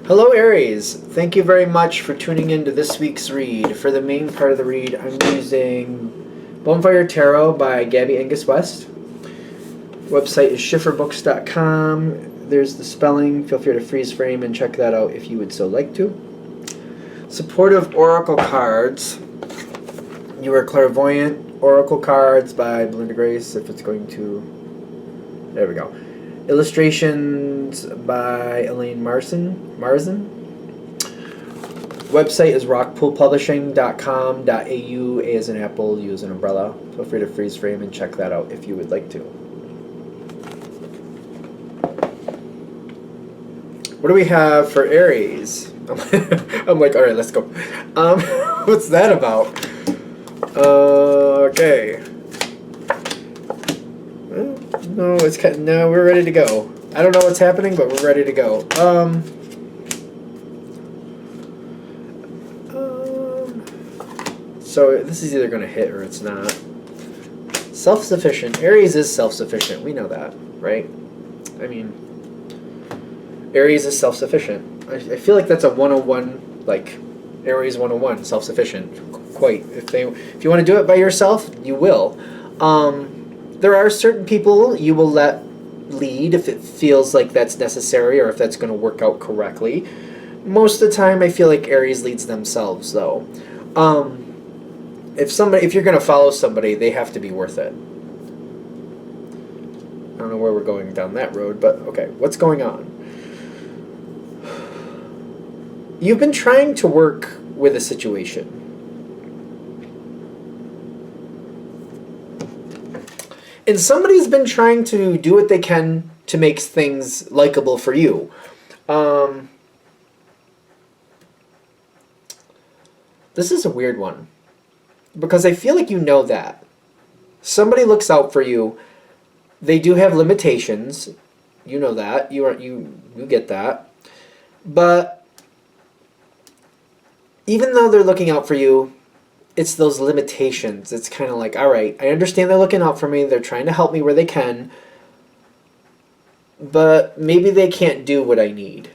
Hello Aries, thank you very much for tuning in to this week's read. For the main part of the read, I'm using Bonfire Tarot by Gabby Angus West. Website is schifferbooks.com. There's the spelling. Feel free to freeze frame and check that out if you would so like to. Supportive Oracle Cards. You are Clairvoyant Oracle Cards by Belinda Grace, if it's going to... There we go. Illustrations by Elaine Marzen. Website is rockpoolpublishing.com.au. A as in apple, U as an umbrella. Feel free to freeze frame and check that out if you would like to. What do we have for Aries? I'm like, all right, let's go. What's that about? Okay. No, it's no. We're ready to go. I don't know what's happening, but we're ready to go. So this is either going to hit or it's not. Self-sufficient. Aries is self-sufficient. We know that, right? I mean, Aries is self-sufficient. I feel like that's a 101, like Aries 101, self-sufficient. Quite. If you want to do it by yourself, you will. There are certain people you will let lead if it feels like that's necessary or if that's going to work out correctly. Most of the time, I feel like Aries leads themselves, though. If you're going to follow somebody, they have to be worth it. I don't know where we're going down that road, but okay, what's going on? You've been trying to work with a situation. And somebody's been trying to do what they can to make things likable for you. This is a weird one. Because I feel like you know that. Somebody looks out for you. They do have limitations. You know that. You get that. But even though they're looking out for you, it's those limitations. It's kind of like, all right, I understand they're looking out for me. They're trying to help me where they can. But maybe they can't do what I need.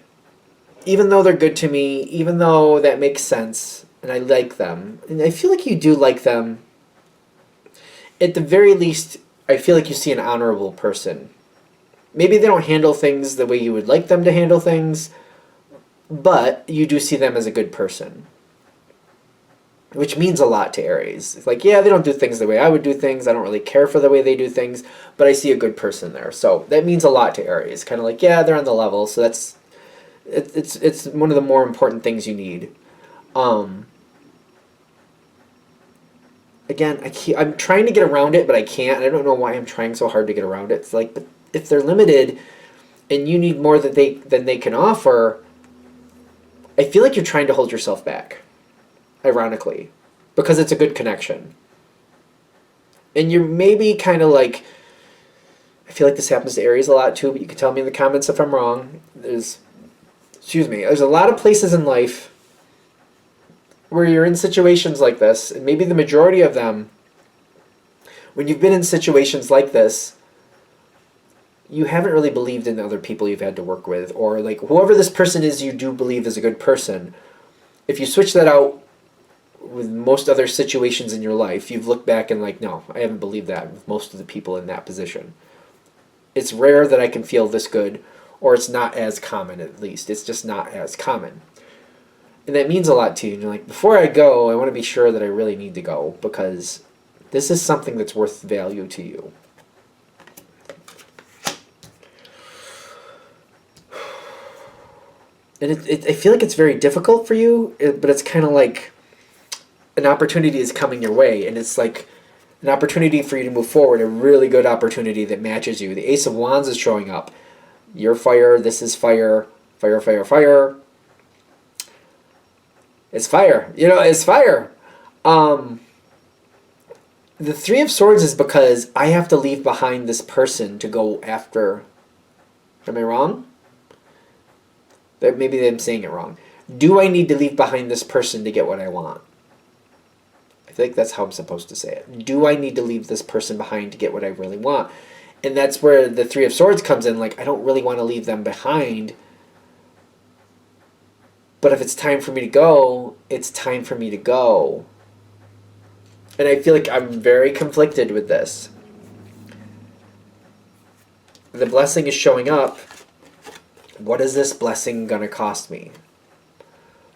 Even though they're good to me, even though that makes sense, and I like them. And I feel like you do like them. At the very least, I feel like you see an honorable person. Maybe they don't handle things the way you would like them to handle things, but you do see them as a good person. Which means a lot to Aries. It's like, yeah, they don't do things the way I would do things. I don't really care for the way they do things, but I see a good person there. So that means a lot to Aries. Kind of like, yeah, they're on the level. So it's one of the more important things you need. Again, I'm trying to get around it, but I can't. I don't know why I'm trying so hard to get around it. It's like, but if they're limited and you need more than they can offer, I feel like you're trying to hold yourself back. Ironically, because it's a good connection. And you're maybe kind of like, I feel like this happens to Aries a lot too, but you can tell me in the comments if I'm wrong. There's a lot of places in life where you're in situations like this, and maybe the majority of them, when you've been in situations like this, you haven't really believed in the other people you've had to work with, or like whoever this person is you do believe is a good person. If you switch that out with most other situations in your life, you've looked back and like, no, I haven't believed that with most of the people in that position. It's rare that I can feel this good, or it's not as common at least. It's just not as common. And that means a lot to you. And you're like, before I go, I want to be sure that I really need to go because this is something that's worth value to you. And I feel like it's very difficult for you, but it's kind of like an opportunity is coming your way, and it's like an opportunity for you to move forward, a really good opportunity that matches you. The Ace of Wands is showing up. You're fire, this is fire, fire, fire, fire. It's fire. You know, it's fire. The Three of Swords is because I have to leave behind this person to go after. Am I wrong? Maybe I'm saying it wrong. Do I need to leave behind this person to get what I want? I think that's how I'm supposed to say it. Do I need to leave this person behind to get what I really want? And that's where the Three of Swords comes in. Like, I don't really want to leave them behind But if it's time for me to go, it's time for me to go. And I feel like I'm very conflicted with this. The blessing is showing up. What is this blessing going to cost me?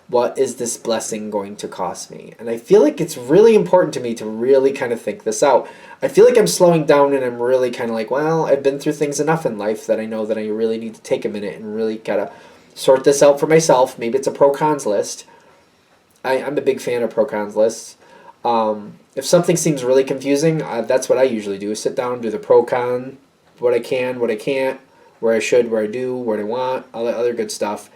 What is this blessing going to cost me? And I feel like it's really important to me to really kind of think this out. I feel like I'm slowing down and I'm really kind of like, well, I've been through things enough in life that I know that I really need to take a minute and really gotta sort this out for myself. Maybe it's a pro-cons list. I'm a big fan of pro-cons lists. If something seems really confusing, that's what I usually do. Sit down, do the pro-con, what I can, what I can't, where I should, where I do, what I want, all that other good stuff.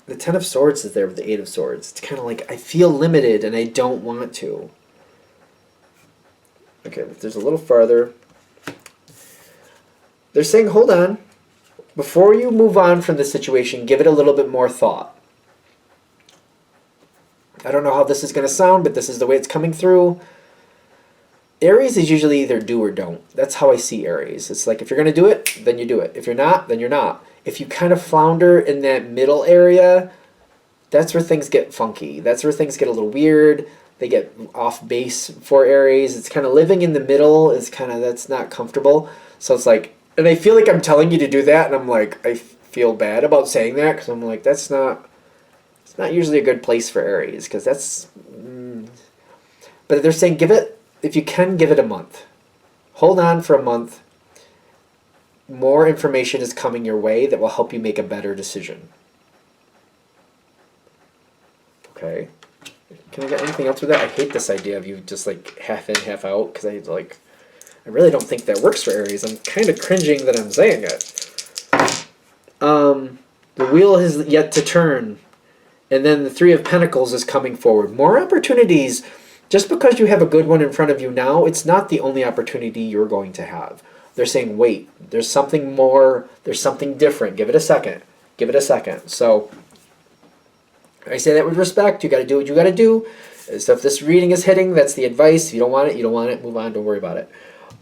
The Ten of Swords is there with the Eight of Swords. It's kind of like I feel limited and I don't want to. Okay, there's a little farther. They're saying, hold on. Before you move on from the situation, give it a little bit more thought. I don't know how this is going to sound, but this is the way it's coming through. Aries is usually either do or don't. That's how I see Aries. It's like if you're going to do it, then you do it. If you're not, then you're not. If you kind of flounder in that middle area, that's where things get funky. That's where things get a little weird. They get off base for Aries. It's kind of living in the middle is kind of, that's not comfortable. So it's like, and I feel like I'm telling you to do that, and I'm like, I feel bad about saying that, because I'm like, it's not usually a good place for Aries, because that's, but they're saying give it, if you can, give it a month. Hold on for a month. More information is coming your way that will help you make a better decision. Okay. Can I get anything else with that? I hate this idea of you just like half in, half out, because I really don't think that works for Aries. I'm kind of cringing that I'm saying it. The wheel has yet to turn. And then the Three of Pentacles is coming forward. More opportunities. Just because you have a good one in front of you now, it's not the only opportunity you're going to have. They're saying, wait, there's something more, there's something different. Give it a second. Give it a second. So I say that with respect. You got to do what you got to do. So if this reading is hitting, that's the advice. If you don't want it, you don't want it. Move on. Don't worry about it.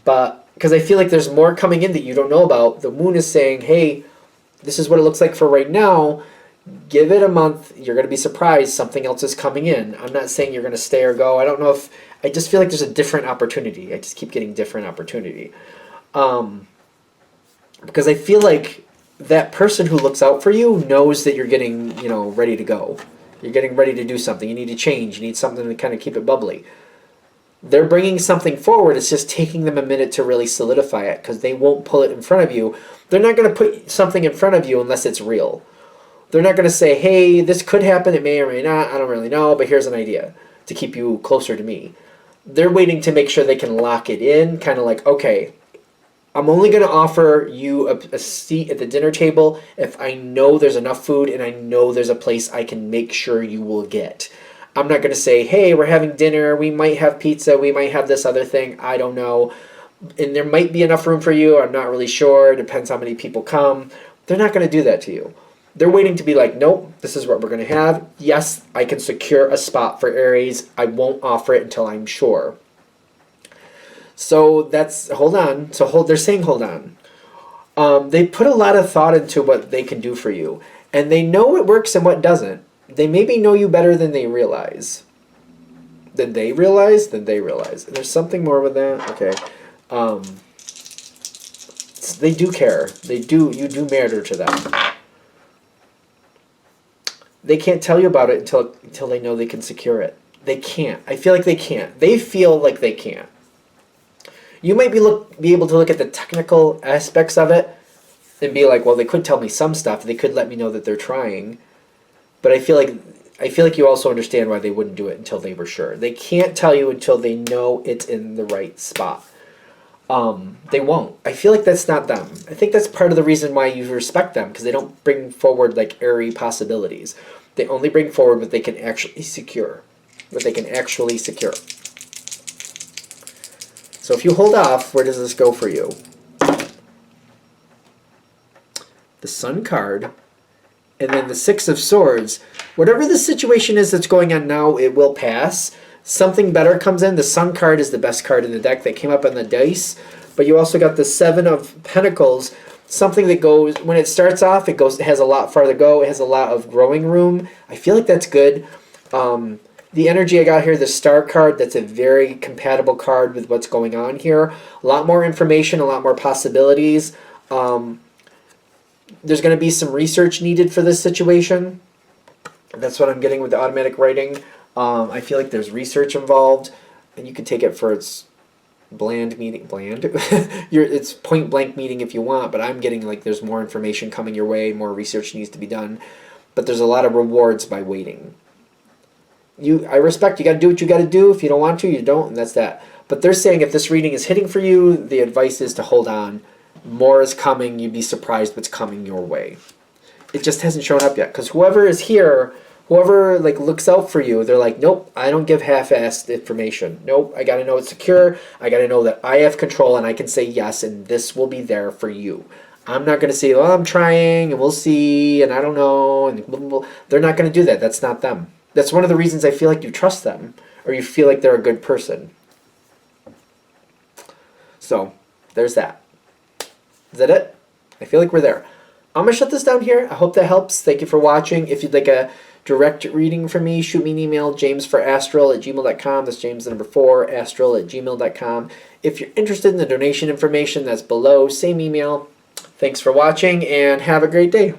But because I feel like there's more coming in that you don't know about. The moon is saying, hey, this is what it looks like for right now. Give it a month. You're going to be surprised. Something else is coming in. I'm not saying you're going to stay or go. I don't know if... I just feel like there's a different opportunity. I just keep getting different opportunity. Because I feel like that person who looks out for you knows that you're getting, ready to go. You're getting ready to do something. You need to change. You need something to kind of keep it bubbly. They're bringing something forward. It's just taking them a minute to really solidify it, because they won't pull it in front of you. They're not going to put something in front of you unless it's real. They're not going to say, hey, this could happen. It may or may not. I don't really know, but here's an idea to keep you closer to me. They're waiting to make sure they can lock it in, kind of like, okay, I'm only going to offer you a seat at the dinner table if I know there's enough food and I know there's a place I can make sure you will get. I'm not going to say, hey, we're having dinner. We might have pizza. We might have this other thing. I don't know. And there might be enough room for you. I'm not really sure. It depends how many people come. They're not going to do that to you. They're waiting to be like, nope, this is what we're going to have. Yes, I can secure a spot for Aries. I won't offer it until I'm sure. So that's, hold on. So they're saying hold on. They put a lot of thought into what they can do for you. And they know what works and what doesn't. They maybe know you better than they realize. Then they realize. And there's something more with that. Okay. They do care. You do matter to them. They can't tell you about it until they know they can secure it. They can't. I feel like they can't. They feel like they can't. You might be able to look at the technical aspects of it and be like, well, they could tell me some stuff. They could let me know that they're trying. But I feel like you also understand why they wouldn't do it until they were sure. They can't tell you until they know it's in the right spot. They won't. I feel like that's not them. I think that's part of the reason why you respect them, because they don't bring forward like airy possibilities. They only bring forward what they can actually secure. So if you hold off, where does this go for you? The Sun card, and then the Six of Swords. Whatever the situation is that's going on now, it will pass. Something better comes in. The Sun card is the best card in the deck that came up on the dice. But you also got the Seven of Pentacles. something that goes, when it starts off, it has a lot farther to go. It has a lot of growing room. I feel like that's good. The energy I got here, the star card, that's a very compatible card with what's going on here. A lot more information, a lot more possibilities. There's going to be some research needed for this situation. That's what I'm getting with the automatic writing. I feel like there's research involved, and you can take it for its bland meaning. Bland? It's point blank meaning if you want, but I'm getting like there's more information coming your way, more research needs to be done. But there's a lot of rewards by waiting. I respect, you got to do what you got to do. If you don't want to, you don't, and that's that. But they're saying if this reading is hitting for you, the advice is to hold on. More is coming. You'd be surprised what's coming your way. It just hasn't shown up yet, because whoever is here, whoever like looks out for you, they're like, nope, I don't give half-assed information. Nope, I got to know it's secure. I got to know that I have control and I can say yes, and this will be there for you. I'm not going to say, well, I'm trying, and we'll see, and I don't know, and blah, blah, blah. They're not going to do that. That's not them. That's one of the reasons I feel like you trust them, or you feel like they're a good person. So, there's that. Is that it? I feel like we're there. I'm going to shut this down here. I hope that helps. Thank you for watching. If you'd like a direct reading from me, shoot me an email, jamesforastral@gmail.com. That's James the number 4, astral@gmail.com. If you're interested in the donation information, that's below. Same email. Thanks for watching, and have a great day.